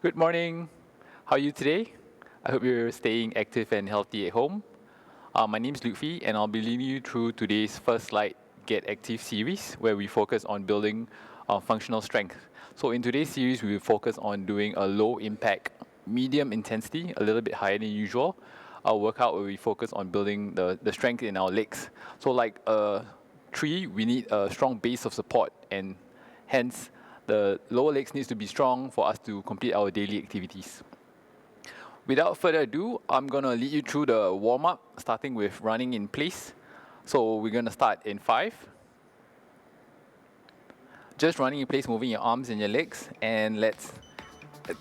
Good morning. How are you today? I hope you're staying active and healthy at home. My name is Lutfi, and I'll be leading you through today's first slide Get Active series, where we focus on building functional strength. So in today's series, we will focus on doing a low impact, medium intensity, a little bit higher than usual, a workout where we focus on building the strength in our legs. So like a tree, we need a strong base of support, and hence the lower legs needs to be strong for us to complete our daily activities. Without further ado, I'm going to lead you through the warm-up, starting with running in place. So we're going to start in 5. Just running in place, moving your arms and your legs, and let's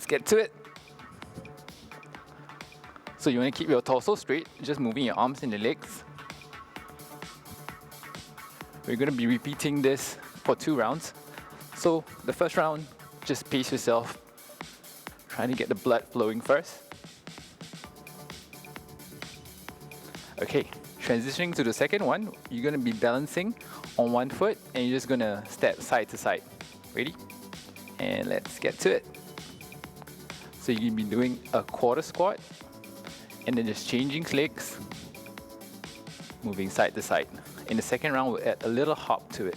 get to it. So you want to keep your torso straight, just moving your arms and your legs. We're going to be repeating this for 2 rounds. So the first round, just pace yourself, trying to get the blood flowing first. Okay, transitioning to the second one, you're going to be balancing on one foot and you're just going to step side to side. Ready? And let's get to it. So you're going to be doing a quarter squat and then just changing legs, moving side to side. In the second round, we'll add a little hop to it.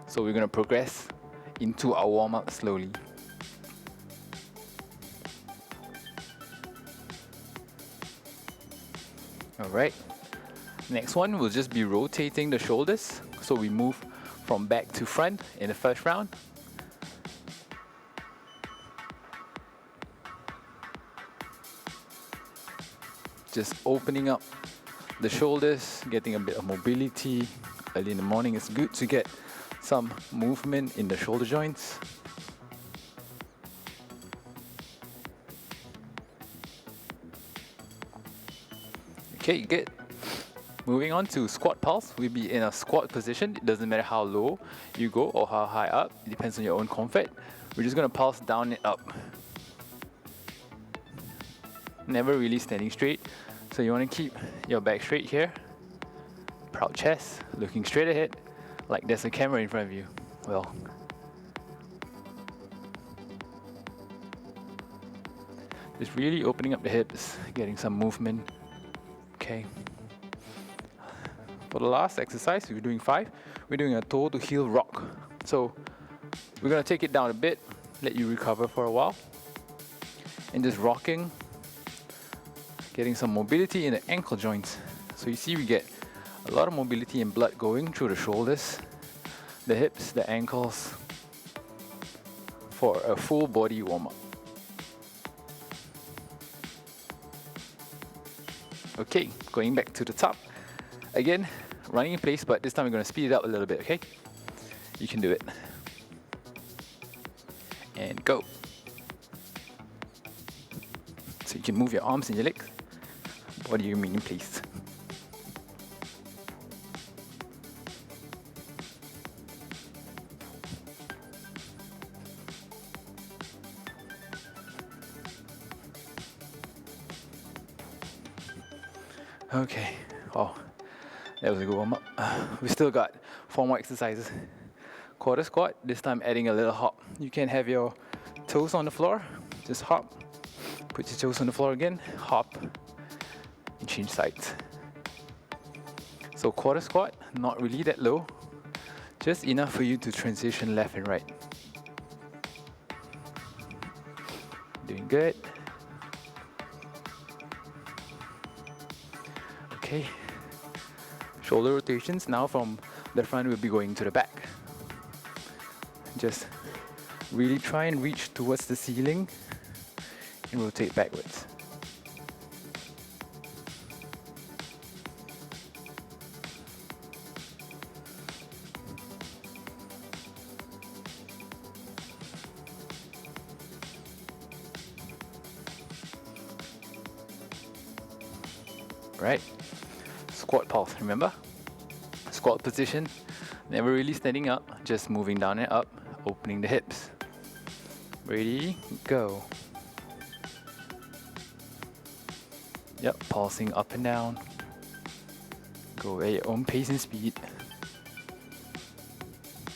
So we're going to progress into our warm-up slowly. Alright, next one will just be rotating the shoulders. So we move from back to front in the first round. Just opening up the shoulders, getting a bit of mobility. Early in the morning, it's good to get some movement in the shoulder joints. Okay, good. Moving on to squat pulse. We'll be in a squat position. It doesn't matter how low you go or how high up. It depends on your own comfort. We're just going to pulse down and up. Never really standing straight. So you want to keep your back straight here. Proud chest, looking straight ahead, like there's a camera in front of you. Well, just really opening up the hips, getting some movement. Okay. For the last exercise, we're doing 5. We're doing a toe to heel rock. So we're going to take it down a bit, let you recover for a while. And just rocking, getting some mobility in the ankle joints. So you see we get a lot of mobility and blood going through the shoulders, the hips, the ankles for a full body warm-up. Okay, going back to the top. Again, running in place, but this time we're going to speed it up a little bit, okay? You can do it. And go. So you can move your arms and your legs. Body remain in place. Okay, oh, that was a good warm-up. We still got 4 more exercises. Quarter squat, this time adding a little hop. You can have your toes on the floor, just hop. Put your toes on the floor again, hop, and change sides. So quarter squat, not really that low, just enough for you to transition left and right. Doing good. Okay, shoulder rotations. Now from the front, we'll be going to the back. Just really try and reach towards the ceiling and rotate backwards. Right. Squat pulse, remember? Squat position, never really standing up, just moving down and up, opening the hips. Ready, go. Yep, pulsing up and down. Go at your own pace and speed.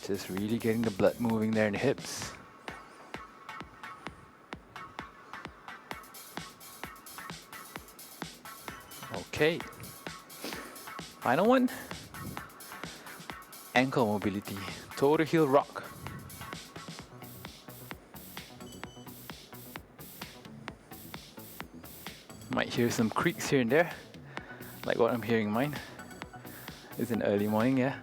Just really getting the blood moving there in the hips. Okay. Final one. Ankle mobility, toe to heel rock. Might hear some creaks here and there, like what I'm hearing in mine. It's an early morning, yeah.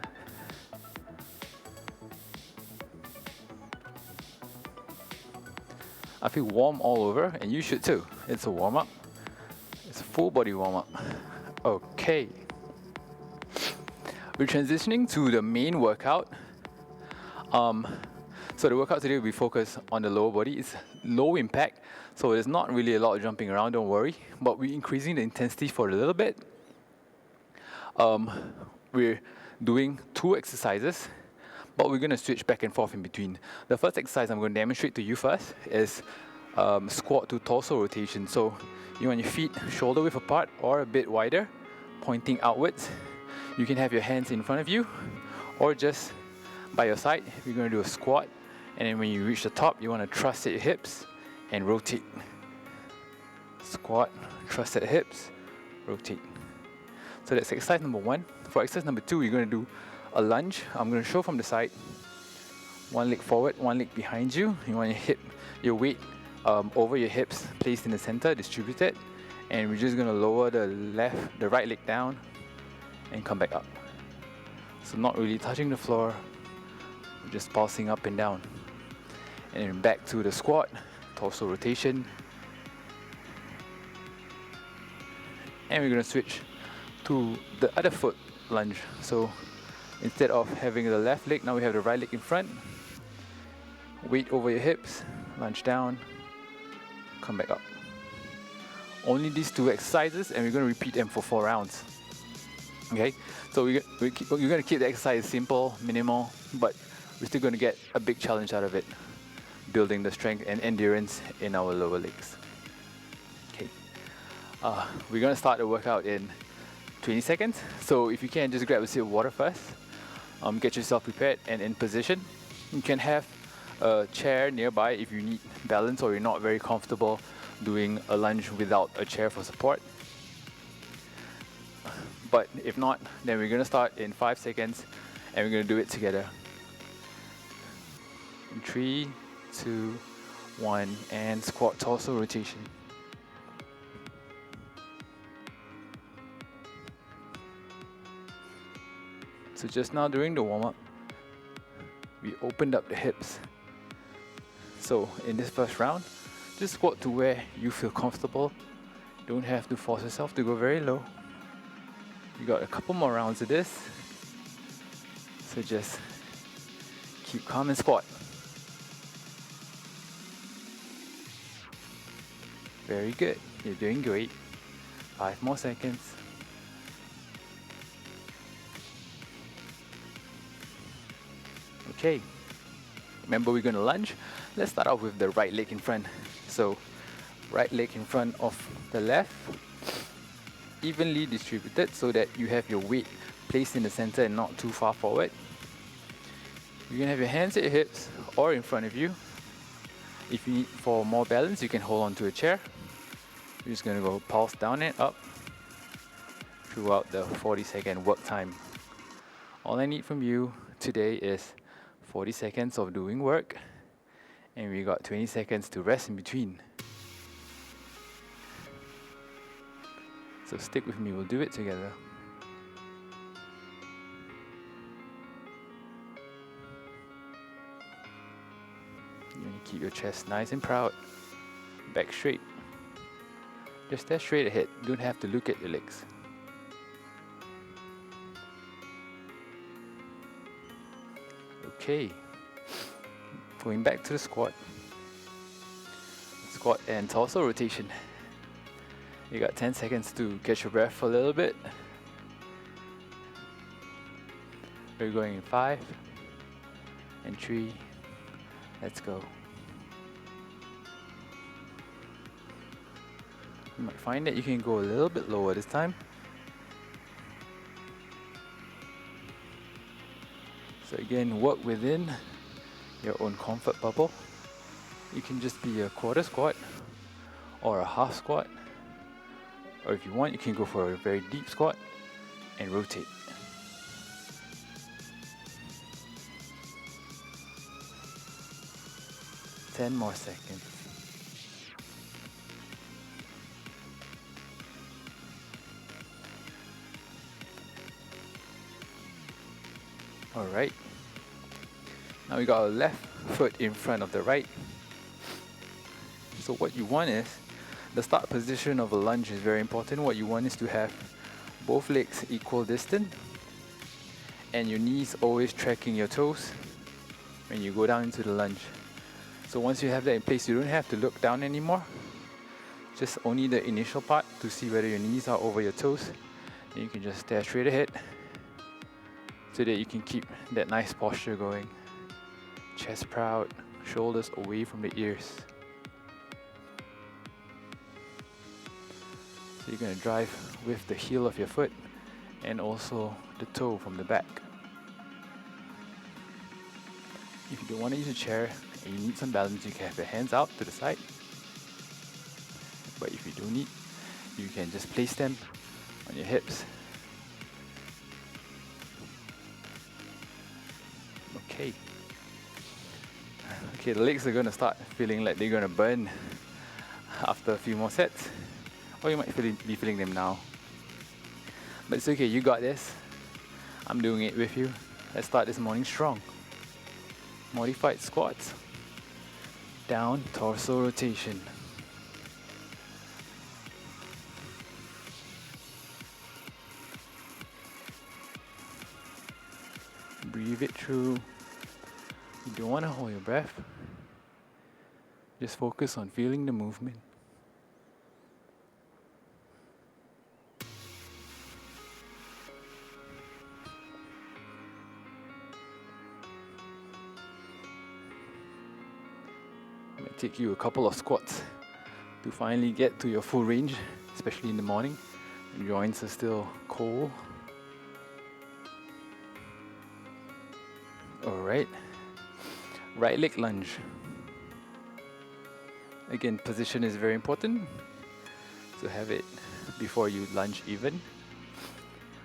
I feel warm all over, and you should too. It's a warm-up. It's a full body warm-up. Okay. We're transitioning to the main workout. So the workout today will be focused on the lower body. It's low impact, so there's not really a lot of jumping around, don't worry. But we're increasing the intensity for a little bit. We're doing 2 exercises, but we're gonna switch back and forth in between. The first exercise I'm gonna demonstrate to you first is squat to torso rotation. So you want your feet shoulder width apart or a bit wider, pointing outwards. You can have your hands in front of you or just by your side. We're going to do a squat, and then when you reach the top, you want to thrust at your hips and rotate. Squat, thrust at the hips, rotate. So that's exercise number 1. For exercise number 2, we're going to do a lunge. I'm going to show from the side. 1 leg forward, 1 leg behind you. You want your weight over your hips, placed in the center, distributed. And we're just going to lower the right leg down and come back up. So not really touching the floor, just pulsing up and down. And then back to the squat, torso rotation. And we're going to switch to the other foot lunge. So instead of having the left leg, now we have the right leg in front. Weight over your hips, lunge down, come back up. Only these 2 exercises, and we're going to repeat them for 4 rounds. Okay, so we're going to keep the exercise simple, minimal, but we're still going to get a big challenge out of it, building the strength and endurance in our lower legs. Okay, we're going to start the workout in 20 seconds. So if you can, just grab a sip of water first. Get yourself prepared and in position. You can have a chair nearby if you need balance or you're not very comfortable doing a lunge without a chair for support. But if not, then we're going to start in 5 seconds and we're going to do it together. In 3, 2, 1, and squat torso rotation. So just now during the warm-up, we opened up the hips. So in this first round, just squat to where you feel comfortable. Don't have to force yourself to go very low. You got a couple more rounds of this. So just keep calm and squat. Very good. You're doing great. 5 more seconds. Okay. Remember, we're going to lunge. Let's start off with the right leg in front. So right leg in front of the left, evenly distributed so that you have your weight placed in the center and not too far forward. You can have your hands at your hips or in front of you. If you need for more balance, you can hold on to a chair. You're just going to go pulse down and up throughout the 40-second work time. All I need from you today is 40 seconds of doing work, and we got 20 seconds to rest in between. So stick with me, we'll do it together. You want to keep your chest nice and proud, back straight. Just stare straight ahead, don't have to look at your legs. Okay, going back to the squat. Squat and torso rotation. You got 10 seconds to catch your breath for a little bit. We're going in 5 and 3. Let's go. You might find that you can go a little bit lower this time. So again, work within your own comfort bubble. You can just be a quarter squat or a half squat, Or if you want, you can go for a very deep squat and rotate. Ten more seconds. All right. Now we got our left foot in front of the right. So what you want is, the start position of a lunge is very important. What you want is to have both legs equal distance and your knees always tracking your toes when you go down into the lunge. So once you have that in place, you don't have to look down anymore. Just only the initial part to see whether your knees are over your toes. Then you can just stare straight ahead so that you can keep that nice posture going. Chest proud, shoulders away from the ears. So you're going to drive with the heel of your foot and also the toe from the back. If you don't want to use a chair and you need some balance, you can have your hands out to the side. But if you don't need, you can just place them on your hips. Okay. Okay, the legs are going to start feeling like they're going to burn after a few more sets. Or you might be feeling them now. But it's okay, you got this. I'm doing it with you. Let's start this morning strong. Modified squats. Down, torso rotation. Breathe it through. You don't want to hold your breath. Just focus on feeling the movement. It might take you a couple of squats to finally get to your full range, especially in the morning when joints are still cold. Alright, right leg lunge. Again, position is very important, so have it before you lunge even.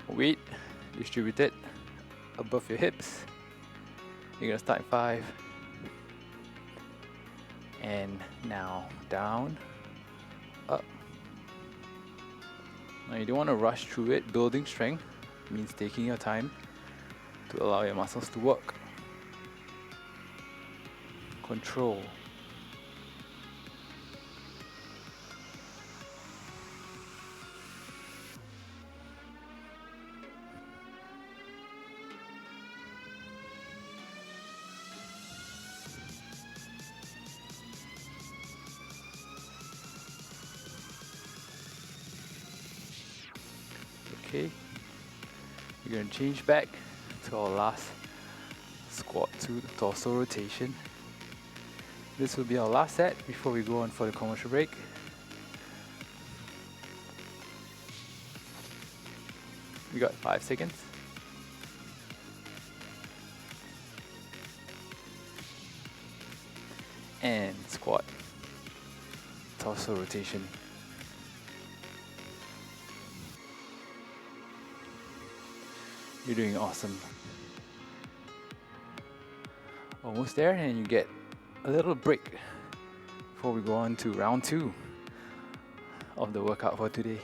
Weight distributed above your hips. You're going to start 5. And now down, up. Now you don't want to rush through it. Building strength means taking your time to allow your muscles to work. Control. Okay, we're going to change back to our last squat to torso rotation. This will be our last set before we go on for the commercial break. We got 5 seconds. And squat, torso rotation. You're doing awesome. Almost there, and you get a little break before we go on to round 2 of the workout for today.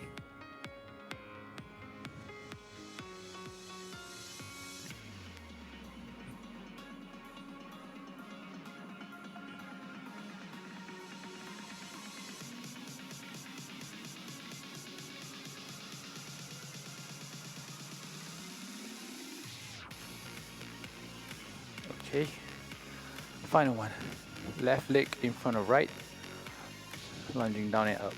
Okay, final one. Left leg in front of right, lunging down and up.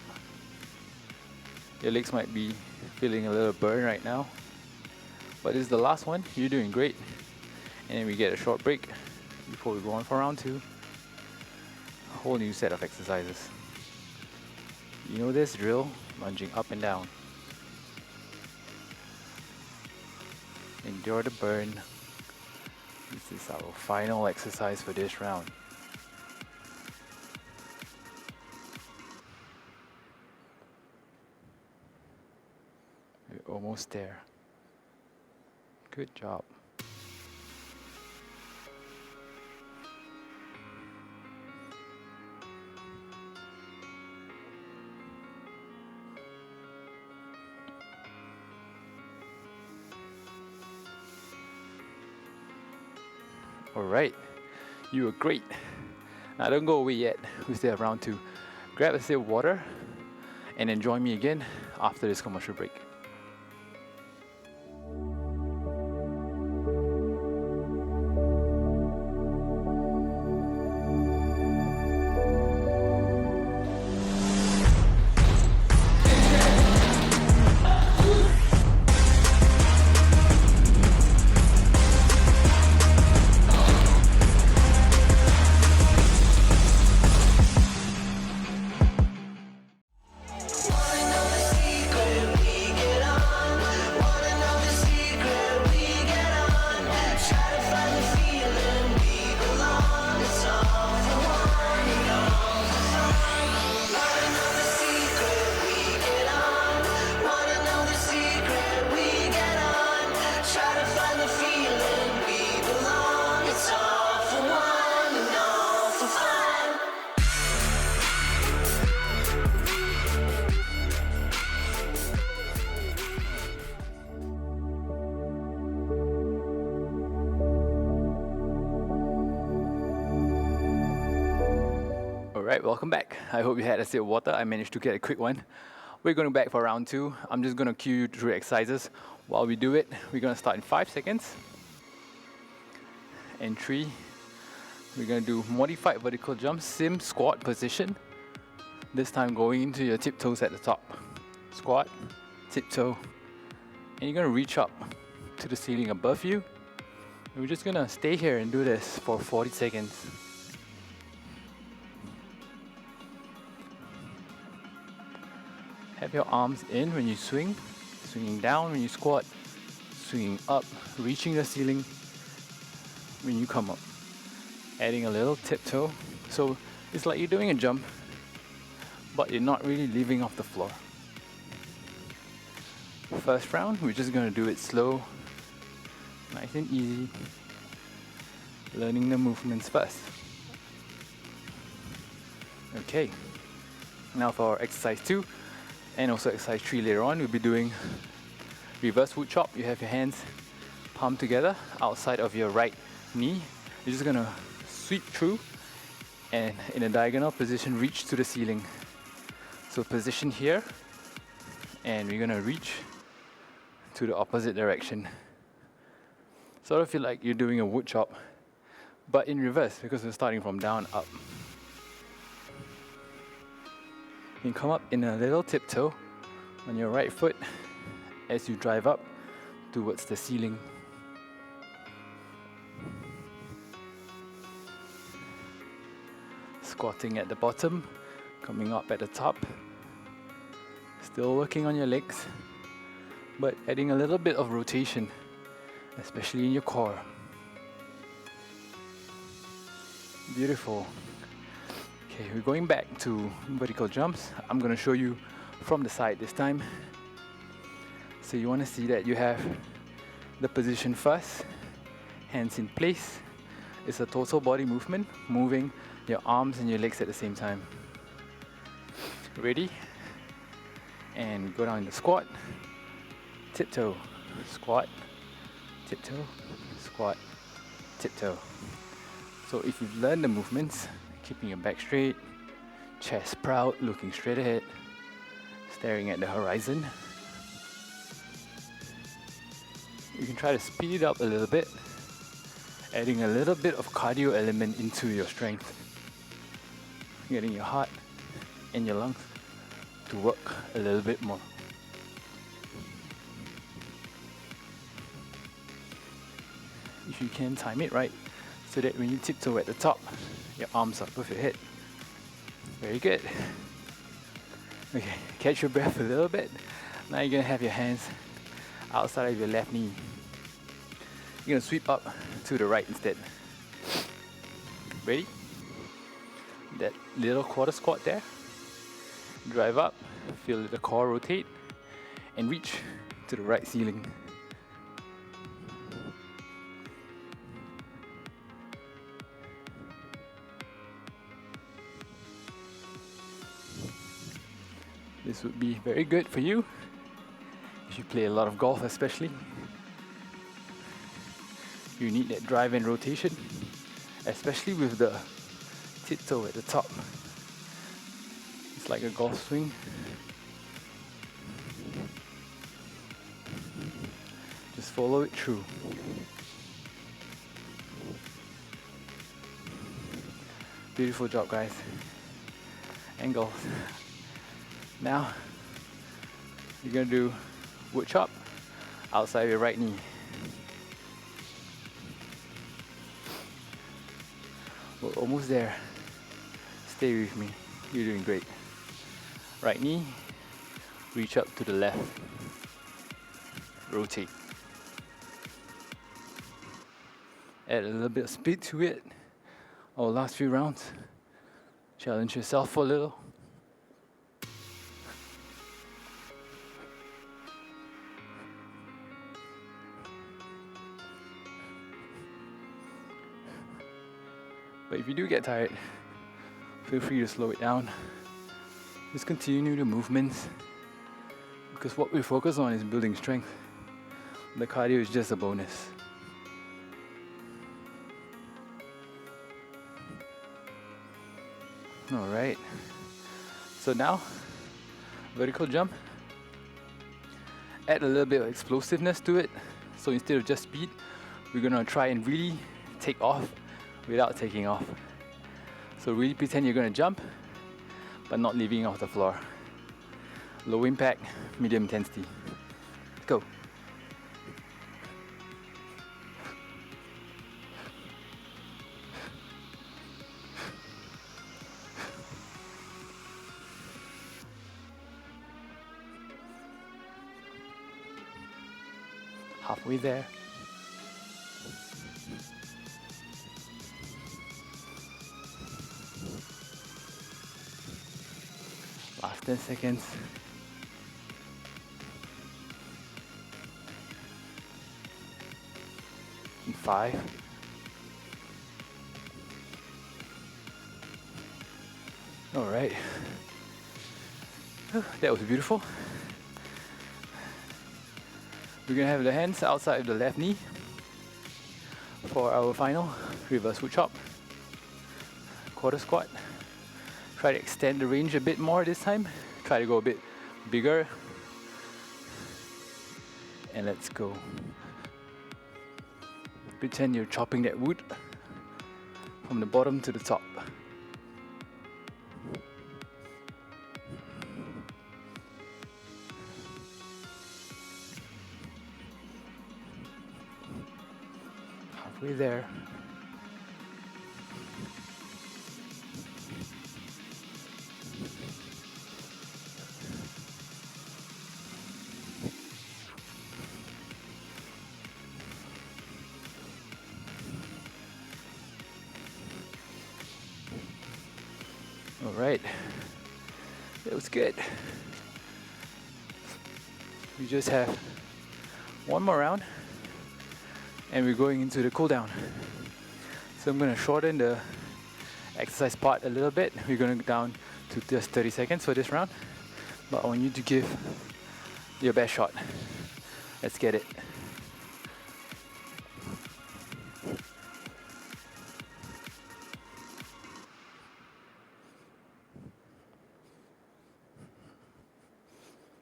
Your legs might be feeling a little burn right now, but this is the last one. You're doing great. And then we get a short break before we go on for round 2. A whole new set of exercises. You know this drill, lunging up and down. Endure the burn. This is our final exercise for this round. Almost there. Good job. All right, you were great. Now don't go away yet. We still have round 2. Grab a sip of water and then join me again after this commercial break. Alright, welcome back. I hope you had a sip of water. I managed to get a quick one. We're going back for round 2. I'm just going to cue you through exercises. While we do it, we're going to start in 5 seconds. And 3. We're going to do modified vertical jump, sim squat position. This time going into your tiptoes at the top. Squat, tiptoe. And you're going to reach up to the ceiling above you. And we're just going to stay here and do this for 40 seconds. Have your arms in when you swing, swinging down when you squat, swinging up, reaching the ceiling when you come up. Adding a little tiptoe. So it's like you're doing a jump, but you're not really leaving off the floor. First round, we're just going to do it slow, nice and easy, learning the movements first. Okay, now for our exercise 2. And also exercise 3 later on, we'll be doing reverse wood chop. You have your hands palm together outside of your right knee. You're just gonna sweep through and in a diagonal position, reach to the ceiling. So position here, and we're gonna reach to the opposite direction. Sort of feel like you're doing a wood chop, but in reverse because we're starting from down up. You can come up in a little tiptoe on your right foot as you drive up towards the ceiling. Squatting at the bottom, coming up at the top. Still working on your legs, but adding a little bit of rotation, especially in your core. Beautiful. Okay, we're going back to vertical jumps. I'm going to show you from the side this time. So you want to see that you have the position first, hands in place. It's a total body movement, moving your arms and your legs at the same time. Ready? And go down in the squat, tiptoe, squat, tiptoe, squat, tiptoe. So if you've learned the movements, keeping your back straight, chest proud, looking straight ahead, staring at the horizon. You can try to speed it up a little bit, adding a little bit of cardio element into your strength, getting your heart and your lungs to work a little bit more. If you can time it right, so that when you tiptoe at the top, your arms are above your head. Very good. Okay, catch your breath a little bit. Now you're gonna have your hands outside of your left knee. You're gonna sweep up to the right instead. Ready? That little quarter squat there. Drive up, feel the core rotate, and reach to the right ceiling. This would be very good for you if you play a lot of golf, especially. You need that drive and rotation, especially with the tiptoe at the top. It's like a golf swing. Just follow it through. Beautiful job, guys. Angles. Now, you're gonna do wood chop outside your right knee. We're almost there. Stay with me. You're doing great. Right knee, reach up to the left. Rotate. Add a little bit of speed to it. Our last few rounds. Challenge yourself for a little. But if you do get tired, feel free to slow it down. Just continue the movements, because what we focus on is building strength. The cardio is just a bonus. All right. So now, vertical jump. Add a little bit of explosiveness to it. So instead of just speed, we're gonna try and really take off without taking off. So really pretend you're gonna jump, but not leaving off the floor. Low impact, medium intensity. Go. Halfway there. Last 10 seconds. And 5. All right. That was beautiful. We're gonna have the hands outside of the left knee for our final reverse wood chop. Quarter squat. Try to extend the range a bit more this time. Try to go a bit bigger. And let's go. Pretend you're chopping that wood from the bottom to the top. Halfway there. All right, that was good. We just have one more round and we're going into the cool down. So I'm gonna shorten the exercise part a little bit. We're gonna go down to just 30 seconds for this round, but I want you to give your best shot. Let's get it.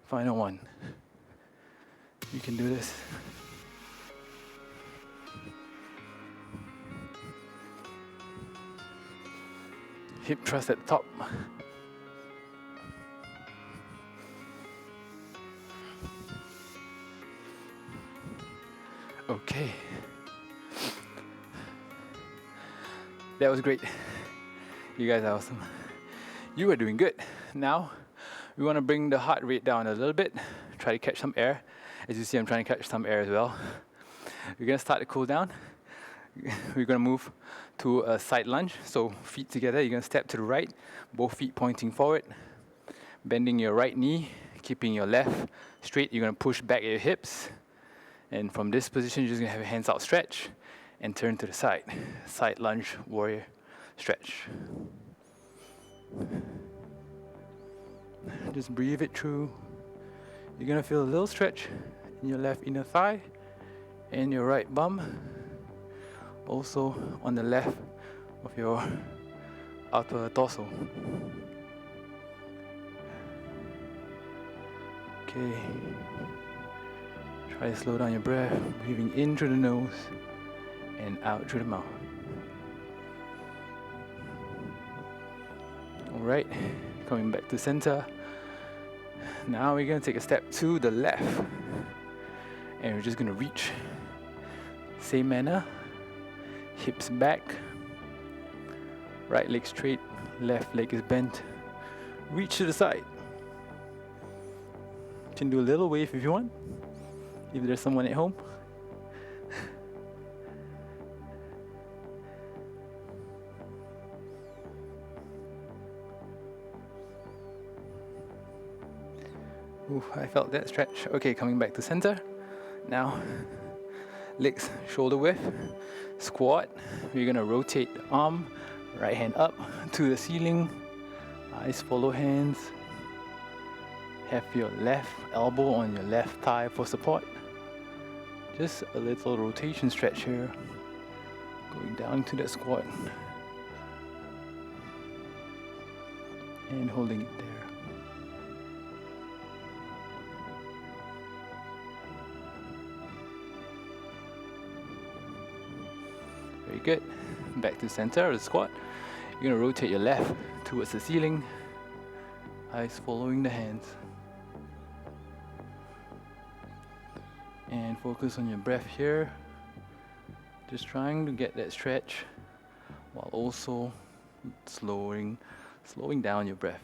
Final one. You can do this. Hip thrust at the top. Okay. That was great. You guys are awesome. You are doing good. Now, we want to bring the heart rate down a little bit. Try to catch some air. As you see, I'm trying to catch some air as well. We're going to start to cool down. We're going to move to a side lunge. So feet together, you're going to step to the right, both feet pointing forward. Bending your right knee, keeping your left straight. You're going to push back your hips. And from this position, you're just going to have your hands out, stretch, and turn to the side. Side lunge, warrior, stretch. Just breathe it through. You're going to feel a little stretch in your left inner thigh and your right bum. Also on the left of your upper torso. Okay. Try to slow down your breath, breathing in through the nose and out through the mouth. Alright, coming back to center. Now we're going to take a step to the left. And we're just going to reach. Same manner. Hips back. Right leg straight, left leg is bent. Reach to the side. You can do a little wave if you want. If there's someone at home. Ooh, I felt that stretch. Okay, coming back to center. Now, legs shoulder width. Squat. We're gonna rotate the arm, right hand up to the ceiling. Eyes follow hands. Have your left elbow on your left thigh for support. Just a little rotation stretch here. Going down to that squat. And holding it there. Very good. Back to center of the squat. You're gonna rotate your left towards the ceiling. Eyes following the hands. And focus on your breath here. Just trying to get that stretch while also slowing down your breath.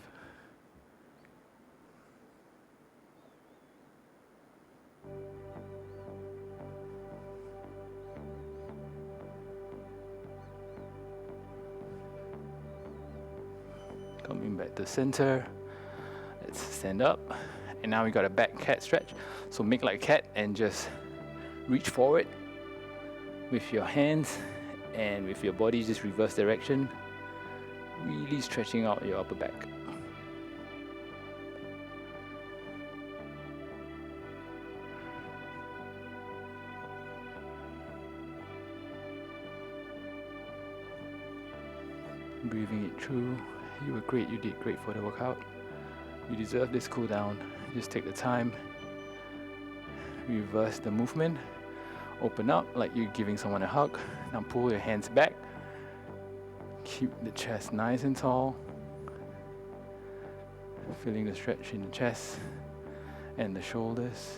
Coming back to center. Let's stand up. And now we got a back cat stretch. So make like a cat and just reach forward with your hands and with your body, just reverse direction. Really stretching out your upper back. Breathing it through. You were great, you did great for the workout. You deserve this cool down. Just take the time. Reverse the movement. Open up like you're giving someone a hug. Now pull your hands back. Keep the chest nice and tall. Feeling the stretch in the chest and the shoulders.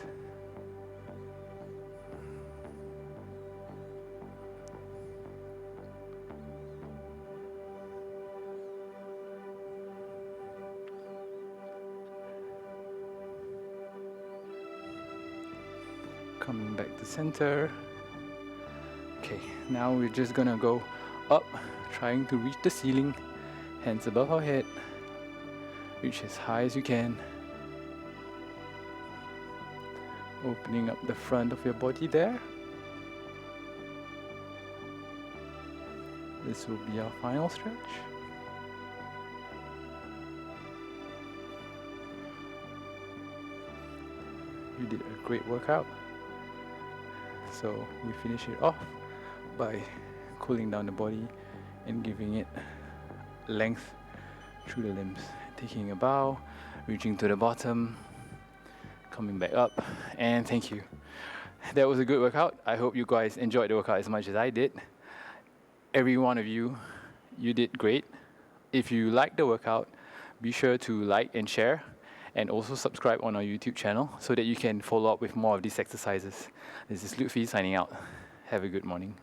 Coming back to center. Okay, now we're just gonna go up, trying to reach the ceiling. Hands above our head. Reach as high as you can. Opening up the front of your body there. This will be our final stretch. You did a great workout. So we finish it off by cooling down the body and giving it length through the limbs. Taking a bow, reaching to the bottom, coming back up, and thank you. That was a good workout. I hope you guys enjoyed the workout as much as I did. Every one of you, you did great. If you liked the workout, be sure to like and share. And also subscribe on our YouTube channel so that you can follow up with more of these exercises. This is Lutfi signing out. Have a good morning.